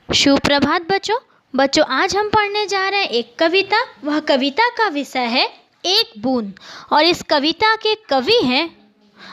सुप्रभात बच्चों। आज हम पढ़ने जा रहे हैं एक कविता। वह कविता का विषय है एक बूंद और इस कविता के कवि हैं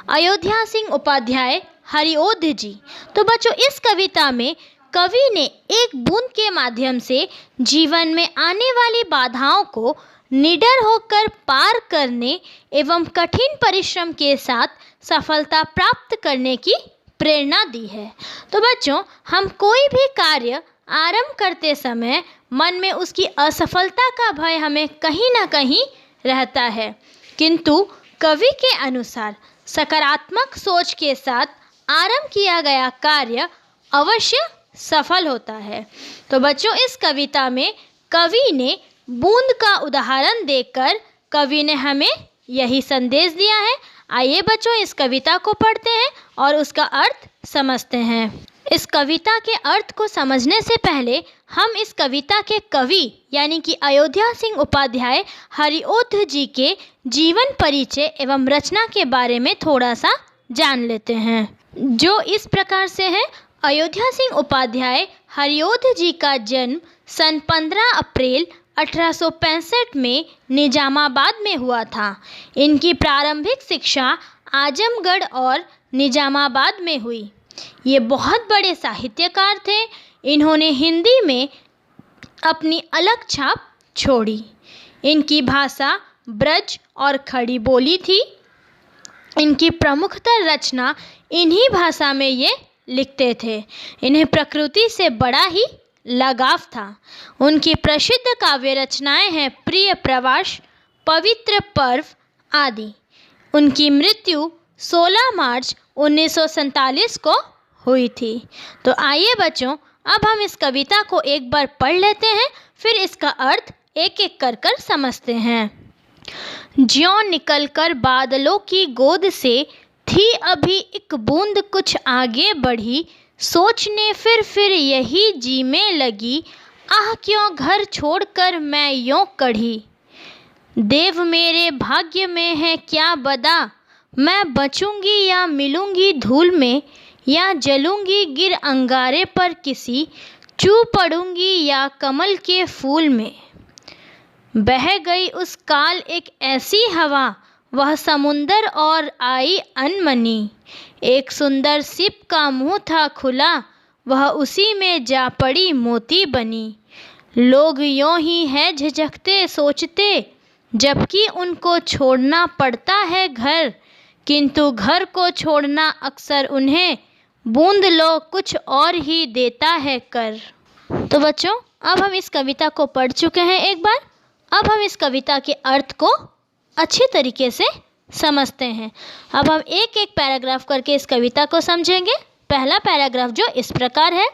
अयोध्या सिंह उपाध्याय हरिओध जी। तो बच्चों, इस कविता में कवि ने एक बूंद के माध्यम से जीवन में आने वाली बाधाओं को निडर होकर पार करने एवं कठिन परिश्रम के साथ सफलता प्राप्त करने की प्रेरणा दी है। तो बच्चों, हम कोई भी कार्य आरंभ करते समय मन में उसकी असफलता का भय हमें कहीं ना कहीं रहता है, किंतु कवि के अनुसार सकारात्मक सोच के साथ आरंभ किया गया कार्य अवश्य सफल होता है। तो बच्चों, इस कविता में कवि ने बूंद का उदाहरण देकर कवि ने हमें यही संदेश दिया है। आइए बच्चों, इस कविता को पढ़ते हैं और उसका अर्थ समझते हैं। इस कविता के अर्थ को समझने से पहले हम इस कविता के कवि यानी कि अयोध्या सिंह उपाध्याय हरिओध जी के जीवन परिचय एवं रचना के बारे में थोड़ा सा जान लेते हैं, जो इस प्रकार से है। अयोध्या सिंह उपाध्याय हरिओध जी का जन्म सन 15 अप्रैल 1865 में निजामाबाद में हुआ था। इनकी प्रारंभिक शिक्षा आजमगढ़ और निजामाबाद में हुई। ये बहुत बड़े साहित्यकार थे। इन्होंने हिंदी में अपनी अलग छाप छोड़ी। इनकी भाषा ब्रज और खड़ी बोली थी। इनकी प्रमुखतर रचना इन्हीं भाषा में ये लिखते थे। इन्हें प्रकृति से बड़ा ही लगाव था। उनकी प्रसिद्ध काव्य रचनाएं हैं प्रिय प्रवास, पवित्र पर्व आदि। उनकी मृत्यु 16 मार्च 1947 को हुई थी। तो आइए बच्चों, अब हम इस कविता को एक बार पढ़ लेते हैं, फिर इसका अर्थ एक एक कर समझते हैं। ज्यों निकलकर बादलों की गोद से थी अभी एक बूंद कुछ आगे बढ़ी, सोचने फिर यही जी में लगी, आह क्यों घर छोड़कर मैं यूं कढ़ी। देव मेरे भाग्य में है क्या बदा, मैं बचूंगी या मिलूंगी धूल में, या जलूंगी गिर अंगारे पर किसी, चू पड़ूंगी या कमल के फूल में। बह गई उस काल एक ऐसी हवा, वह समुंदर और आई अनमनी। एक सुंदर सिप का मुंह था खुला, वह उसी में जा पड़ी मोती बनी। लोग यूं ही है झिझकते सोचते, जबकि उनको छोड़ना पड़ता है घर, किंतु घर को छोड़ना अक्सर उन्हें बूंद लो कुछ और ही देता है कर। तो बच्चों, अब हम इस कविता को पढ़ चुके हैं एक बार। अब हम इस कविता के अर्थ को अच्छी तरीके से समझते हैं। अब हम एक एक पैराग्राफ करके इस कविता को समझेंगे। पहला पैराग्राफ जो इस प्रकार है।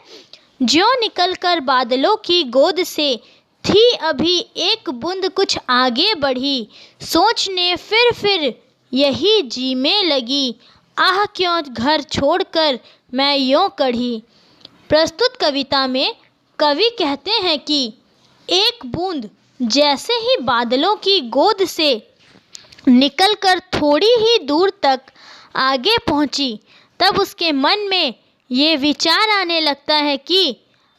ज्यों निकलकर बादलों की गोद से थी अभी एक बूंद कुछ आगे बढ़ी, सोचने फिर यही जी में लगी, आह क्यों घर छोड़कर मैं यूं कढ़ी। प्रस्तुत कविता में कवि कहते हैं कि एक बूंद जैसे ही बादलों की गोद से निकलकर थोड़ी ही दूर तक आगे पहुंची, तब उसके मन में ये विचार आने लगता है कि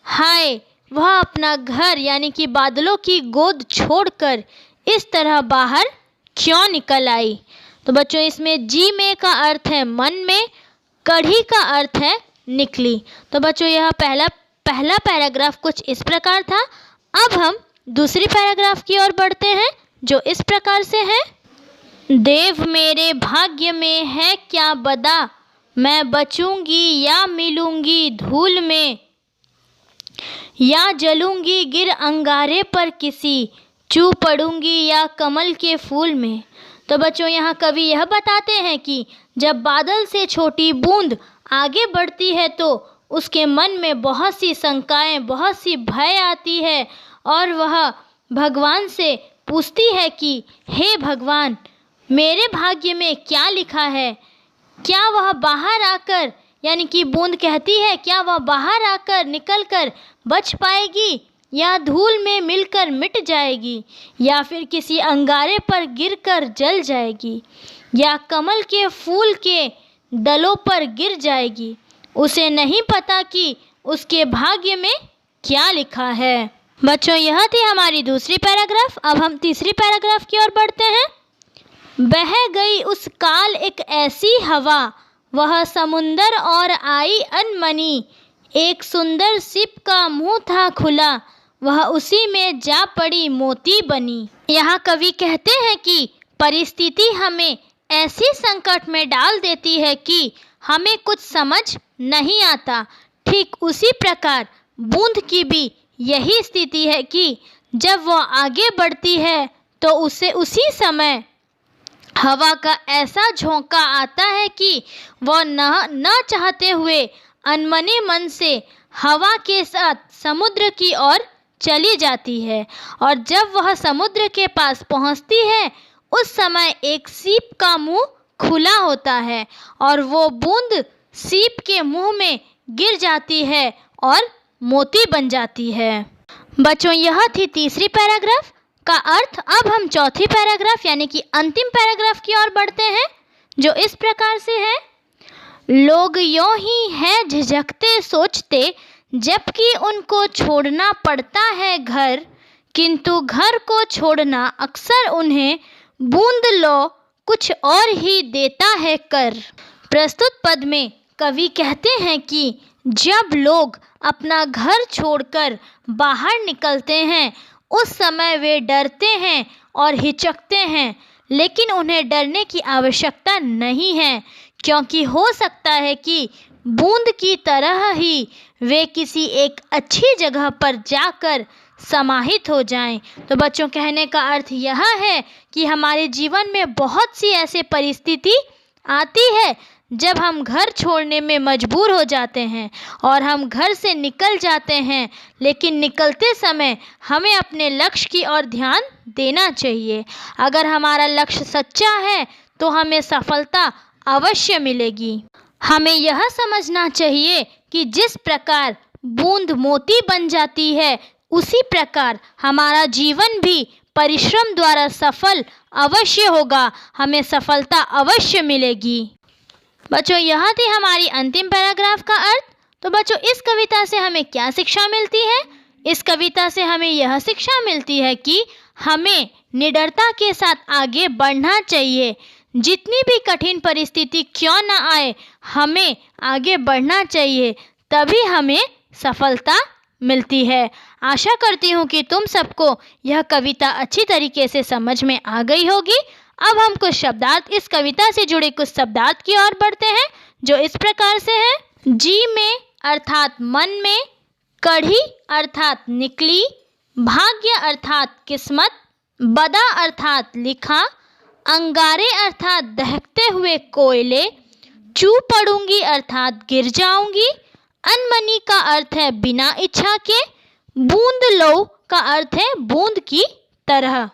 हाय, वह अपना घर यानी कि बादलों की गोद छोड़कर इस तरह बाहर क्यों निकल आई। तो बच्चों, इसमें जी में का अर्थ है मन में, कढ़ी का अर्थ है निकली। तो बच्चों, यह पहला पैराग्राफ कुछ इस प्रकार था। अब हम दूसरी पैराग्राफ की ओर बढ़ते हैं, जो इस प्रकार से है। देव मेरे भाग्य में है क्या बदा, मैं बचूंगी या मिलूंगी धूल में, या जलूंगी गिर अंगारे पर किसी, चू पड़ूंगी या कमल के फूल में। तो बच्चों, यहाँ कवि यह बताते हैं कि जब बादल से छोटी बूंद आगे बढ़ती है तो उसके मन में बहुत सी शंकाएं, बहुत सी भय आती है और वह भगवान से पूछती है कि हे भगवान, मेरे भाग्य में क्या लिखा है। क्या वह बाहर आकर, यानी कि बूंद कहती है, क्या वह बाहर आकर निकलकर बच पाएगी, या धूल में मिलकर मिट जाएगी, या फिर किसी अंगारे पर गिरकर जल जाएगी, या कमल के फूल के दलों पर गिर जाएगी। उसे नहीं पता कि उसके भाग्य में क्या लिखा है। बच्चों, यह थी हमारी दूसरी पैराग्राफ। अब हम तीसरी पैराग्राफ की ओर बढ़ते हैं। बह गई उस काल एक ऐसी हवा, वह समुंदर और आई अनमनी। एक सुंदर सिप का मुंह था खुला, वह उसी में जा पड़ी मोती बनी। यहाँ कवि कहते हैं कि परिस्थिति हमें ऐसी संकट में डाल देती है कि हमें कुछ समझ नहीं आता। ठीक उसी प्रकार बूंद की भी यही स्थिति है कि जब वह आगे बढ़ती है तो उसे उसी समय हवा का ऐसा झोंका आता है कि वह न चाहते हुए अनमने मन से हवा के साथ समुद्र की ओर चली जाती है। और जब वह समुद्र के पास पहुंचती है उस समय एक सीप का मुंह खुला होता है और वो बूंद सीप के मुंह में गिर जाती है और मोती बन जाती है। बच्चों, यह थी तीसरी पैराग्राफ का अर्थ। अब हम चौथी पैराग्राफ यानी कि अंतिम पैराग्राफ की ओर बढ़ते हैं, जो इस प्रकार से है। लोग यों ही है झिझकते सोचते, जबकि उनको छोड़ना पड़ता है घर, किंतु घर को छोड़ना अक्सर उन्हें बूंद लो कुछ और ही देता है कर। प्रस्तुत पद में कवि कहते हैं कि जब लोग अपना घर छोड़कर बाहर निकलते हैं उस समय वे डरते हैं और हिचकते हैं, लेकिन उन्हें डरने की आवश्यकता नहीं है, क्योंकि हो सकता है कि बूंद की तरह ही वे किसी एक अच्छी जगह पर जाकर समाहित हो जाएं। तो बच्चों, कहने का अर्थ यह है कि हमारे जीवन में बहुत सी ऐसे परिस्थिति आती है जब हम घर छोड़ने में मजबूर हो जाते हैं और हम घर से निकल जाते हैं, लेकिन निकलते समय हमें अपने लक्ष्य की ओर ध्यान देना चाहिए। अगर हमारा लक्ष्य सच्चा है तो हमें सफलता अवश्य मिलेगी। हमें यह समझना चाहिए कि जिस प्रकार बूंद मोती बन जाती है उसी प्रकार हमारा जीवन भी परिश्रम द्वारा सफल अवश्य होगा, हमें सफलता अवश्य मिलेगी। बच्चों, यह थी हमारी अंतिम पैराग्राफ का अर्थ। तो बच्चों, इस कविता से हमें क्या शिक्षा मिलती है? इस कविता से हमें यह शिक्षा मिलती है कि हमें निडरता के साथ आगे बढ़ना चाहिए। जितनी भी कठिन परिस्थिति क्यों न आए, हमें आगे बढ़ना चाहिए, तभी हमें सफलता मिलती है। आशा करती हूँ कि तुम सबको यह कविता अच्छी तरीके से समझ में आ गई होगी। अब हम कुछ शब्दार्थ, इस कविता से जुड़े कुछ शब्दार्थ की ओर बढ़ते हैं, जो इस प्रकार से है। जी में अर्थात मन में, कढ़ी अर्थात निकली, भाग्य अर्थात किस्मत, बदा अर्थात लिखा, अंगारे अर्थात दहकते हुए कोयले, चू पड़ूंगी अर्थात गिर जाऊंगी, अनमनी का अर्थ है बिना इच्छा के, बूंद लो का अर्थ है बूंद की तरह।